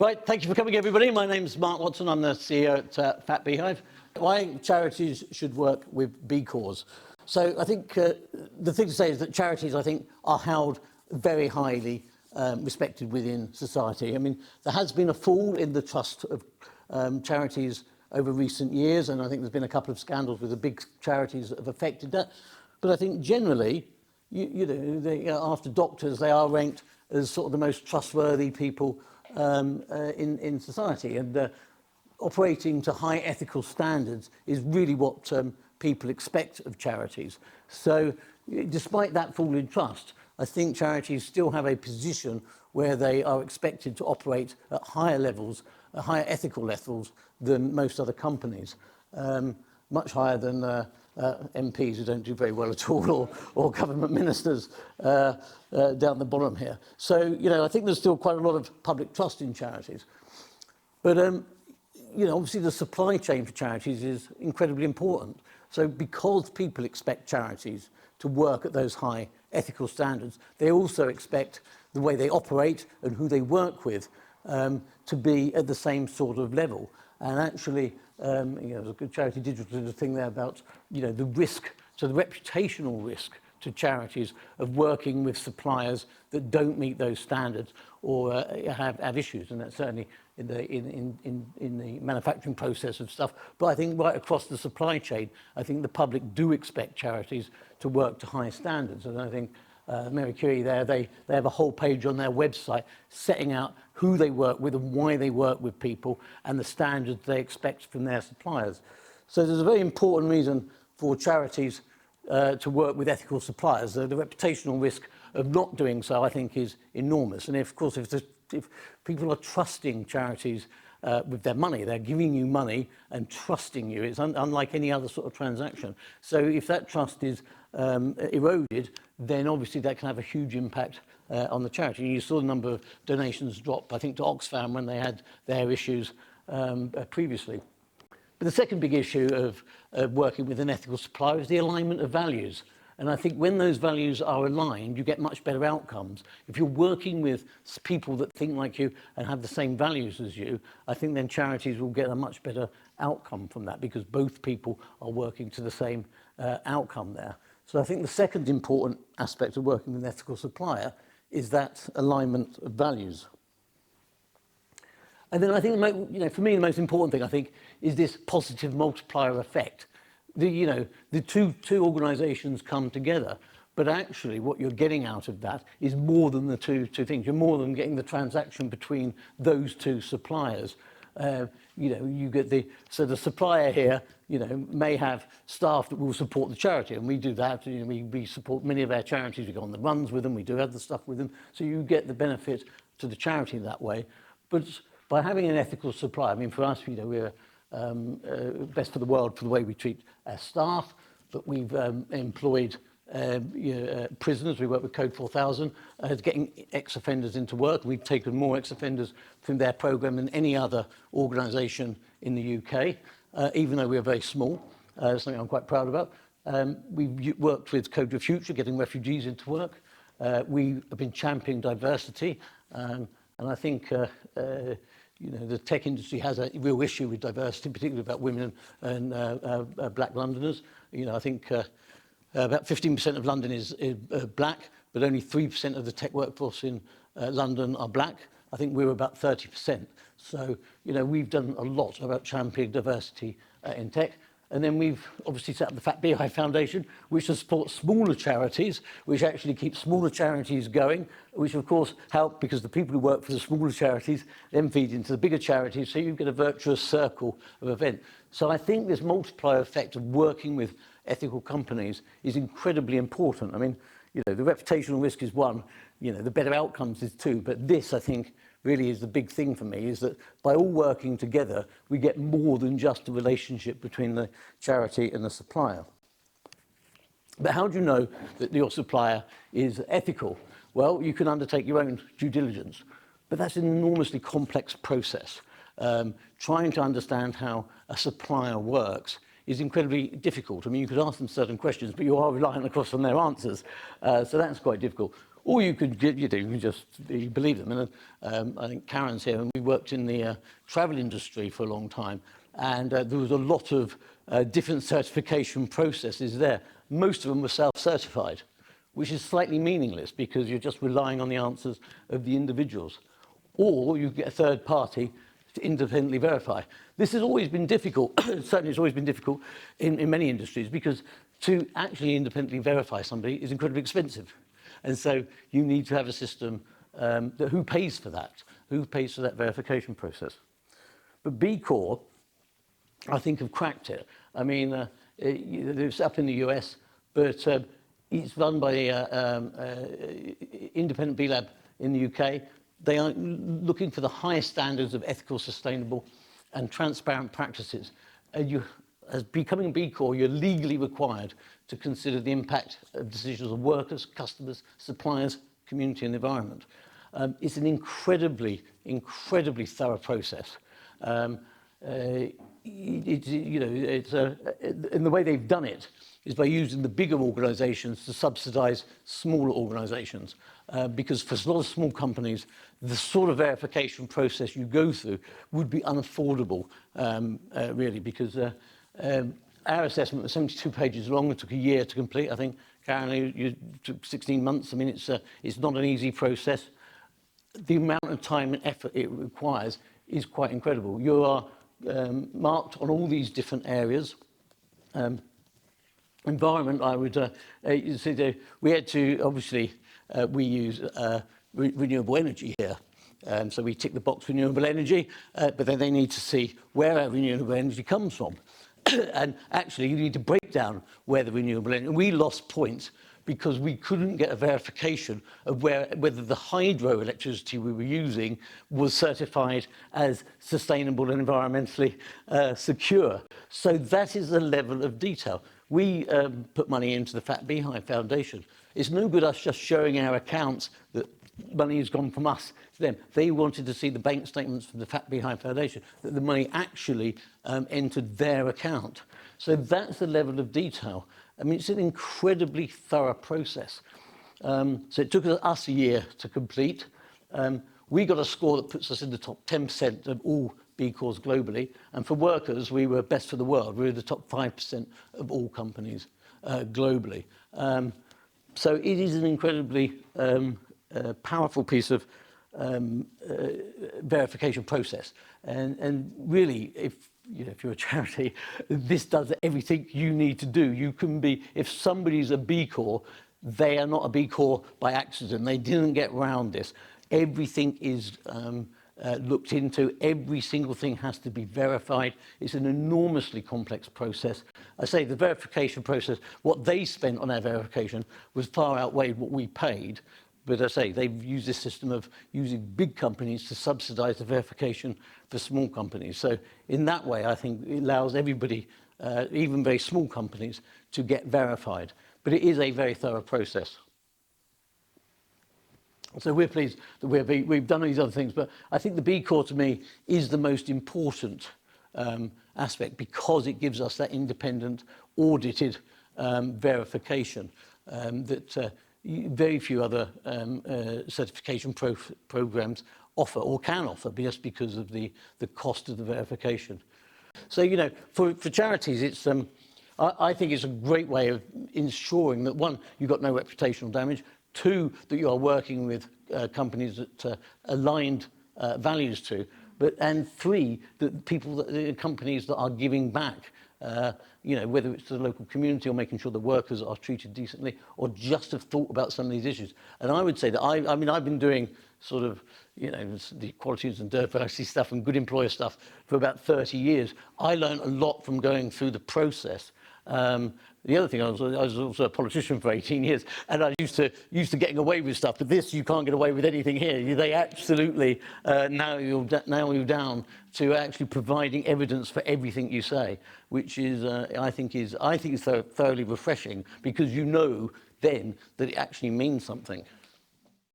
Right, thank you for coming, everybody. My name's Mark Watson. I'm the CEO at Fat Beehive. Why charities should work with B Corps. So I think the thing to say is that charities, I think, are held very highly respected within society. I mean, there has been a fall in the trust of charities over recent years, and I think there's been a couple of scandals with the big charities that have affected that. But I think generally, after doctors, they are ranked as sort of the most trustworthy people in society, and operating to high ethical standards is really what people expect of charities. So despite that fall in trust, I think charities still have a position where they are expected to operate at higher levels, at higher ethical levels than most other companies, much higher than MPs who don't do very well at all, or government ministers down the bottom here. So, I think there's still quite a lot of public trust in charities. But, obviously the supply chain for charities is incredibly important. So because people expect charities to work at those high ethical standards, they also expect the way they operate and who they work with to be at the same sort of level. And actually, there's a good charity digital thing there about, the risk, so the reputational risk to charities of working with suppliers that don't meet those standards or have issues, and that's certainly in the manufacturing process of stuff. But I think right across the supply chain, I think the public do expect charities to work to high standards, and I think Mary Curie there, they have a whole page on their website setting out who they work with and why they work with people and the standards they expect from their suppliers. So there's a very important reason for charities to work with ethical suppliers. The reputational risk of not doing so, I think, is enormous. And if people are trusting charities with their money, they're giving you money and trusting you. It's unlike any other sort of transaction. So if that trust is eroded, then obviously that can have a huge impact on the charity. You saw the number of donations drop, I think, to Oxfam when they had their issues previously. But the second big issue of working with an ethical supplier is the alignment of values. And I think when those values are aligned, you get much better outcomes. If you're working with people that think like you and have the same values as you, I think then charities will get a much better outcome from that because both people are working to the same outcome there. So I think the second important aspect of working with an ethical supplier is that alignment of values. And then I think, for me, the most important thing, I think, is this positive multiplier effect. The two organisations come together, but actually what you're getting out of that is more than the two things. You're more than getting the transaction between those two suppliers. You get the supplier here, may have staff that will support the charity, and we do that. We support many of our charities. We go on the runs with them. We do other stuff with them. So you get the benefit to the charity that way. But by having an ethical supplier, I mean, for us, we're best for the world for the way we treat our staff, but we've employed prisoners. We work with Code 4000, getting ex-offenders into work. We've taken more ex-offenders from their programme than any other organisation in the UK, even though we're very small. Something I'm quite proud about. We've worked with Code of Future, getting refugees into work. We have been championing diversity, and I think the tech industry has a real issue with diversity, particularly about women and black Londoners. I think about 15% of London is black, but only 3% of the tech workforce in London are black. I think we're about 30%. So, we've done a lot about championing diversity in tech. And then we've obviously set up the Fat Beehive Foundation, which supports smaller charities, which actually keeps smaller charities going, which of course help because the people who work for the smaller charities then feed into the bigger charities, so you get a virtuous circle of event. So I think this multiplier effect of working with ethical companies is incredibly important. I mean, the reputational risk is one, the better outcomes is two, but this, I think, really is the big thing for me, is that by all working together, we get more than just a relationship between the charity and the supplier. But how do you know that your supplier is ethical? Well, you can undertake your own due diligence, but that's an enormously complex process. Trying to understand how a supplier works is incredibly difficult. I mean, you could ask them certain questions, but you are relying, of course, on their answers. So that's quite difficult. Or you could get, you can just believe them. And I think Karen's here, and we worked in the travel industry for a long time, and there was a lot of different certification processes there. Most of them were self-certified, which is slightly meaningless because you're just relying on the answers of the individuals. Or you get a third party to independently verify. This has always been difficult, certainly it's always been difficult in many industries, because to actually independently verify somebody is incredibly expensive. And so you need to have a system who pays for that? Who pays for that verification process? But B Corp, I think, have cracked it. I mean, it's up in the US, but it's run by independent B Lab in the UK. They are looking for the highest standards of ethical, sustainable, and transparent practices. As becoming a B Corp, you're legally required to consider the impact of decisions on workers, customers, suppliers, community, and the environment. It's an incredibly, incredibly thorough process. And the way they've done it is by using the bigger organisations to subsidise smaller organisations. Because for a lot of small companies, the sort of verification process you go through would be unaffordable, really, because our assessment was 72 pages long. It took a year to complete. I think, Karen, you took 16 months. I mean, it's not an easy process. The amount of time and effort it requires is quite incredible. You are marked on all these different areas. Environment, I would say we had to, obviously, we use renewable energy here. So we tick the box renewable energy, but then they need to see where our renewable energy comes from. And actually, you need to break down where the renewable energy... We lost points because we couldn't get a verification of whether the hydroelectricity we were using was certified as sustainable and environmentally secure. So that is the level of detail. We put money into the Fat Beehive Foundation. It's no good us just showing our accounts that money has gone from us to them. They wanted to see the bank statements from the Fat Beehive Foundation, that the money actually entered their account. So that's the level of detail. I mean, it's an incredibly thorough process. So it took us a year to complete. We got a score that puts us in the top 10% of all B Corps globally. And for workers, we were best for the world. We were the top 5% of all companies globally. So it is an incredibly powerful piece of verification process. And really, if you're a charity, this does everything you need to do. You can be, if somebody's a B Corp, they are not a B Corp by accident. They didn't get around this. Everything is looked into. Every single thing has to be verified. It's an enormously complex process. I say the verification process, what they spent on our verification was far outweighed what we paid. But I say they've used this system of using big companies to subsidize the verification for small companies. So in that way, I think it allows everybody, even very small companies, to get verified. But it is a very thorough process. So we're pleased that we've done these other things, but I think the B Corp to me is the most important aspect because it gives us that independent, audited verification that very few other certification programs offer or can offer just because of the cost of the verification. So, for charities, it's I think it's a great way of ensuring that, one, you've got no reputational damage, two, that you are working with companies that aligned values to, and three, that companies that are giving back, whether it's to the local community or making sure the workers are treated decently, or just have thought about some of these issues. And I would say that I mean, I've been doing sort of, the qualities and diversity stuff and good employer stuff for about 30 years. I learned a lot from going through the process. The other thing, I was also a politician for 18 years, and I used to getting away with stuff. But this, you can't get away with anything here. They absolutely narrow you down to actually providing evidence for everything you say, which is, I think is thoroughly refreshing because then that it actually means something.